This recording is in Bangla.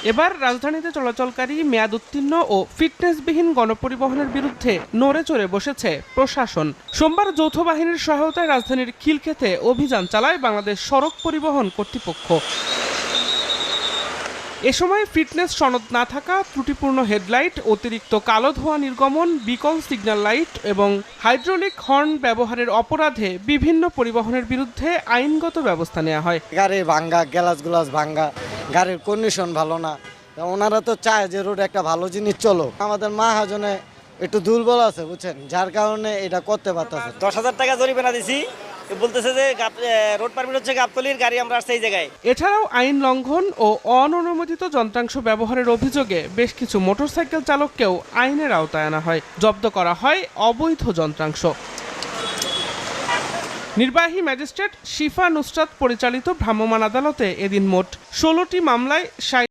এবার রাজধানীতে চলাচলকারী মেয়াদ উত্তীর্ণ ও ফিটনেসবিহীন গণপরিবহনের বিরুদ্ধে নড়ে চড়ে বসেছে প্রশাসন। সোমবার যৌথ বাহিনীর সহায়তায় রাজধানীর খিলক্ষেতে অভিযান চালায় বাংলাদেশ সড়ক পরিবহন কর্তৃপক্ষ। এ সময় ফিটনেস সনদ না থাকা, ত্রুটিপূর্ণ হেডলাইট, অতিরিক্ত কালো ধোঁয়া নির্গমন, বিকল সিগন্যাল লাইট এবং হাইড্রোলিক হর্ন ব্যবহারের অপরাধে বিভিন্ন পরিবহনের বিরুদ্ধে আইনগত ব্যবস্থা নেওয়া হয়। গাড়ি ভাঙ্গা, গ্লাস ভাঙ্গা, গাড়ির কন্ডিশন ভালো না। ওনারা তো চায় যে রোড একটা ভালো জিনিস চলো। আমাদের মহাজনে একটু দুর্বল আছে, বুঝছেন, যার কারণে এটা করতে পারতেছে। 10,000 টাকা জরিমানা দিছি, বলতেছে যে রোড পারমিট হচ্ছে গাবতলির, গাড়ি আমরা আসছে এই জায়গায়। এছাড়াও আইন লঙ্ঘন ও অননুমোদিত যন্ত্রাংশ ব্যবহারের অভিযোগে বেশ কিছু মোটরসাইকেল চালককেও আইনের আওতায় আনা হয়। জব্দ করা হয় অবৈধ যন্ত্রাংশ। নির্বাহী ম্যাজিস্ট্রেট শিফা নুসরাত পরিচালিত ভ্রাম্যমাণ আদালতে এদিন মোট 16টি মামলায়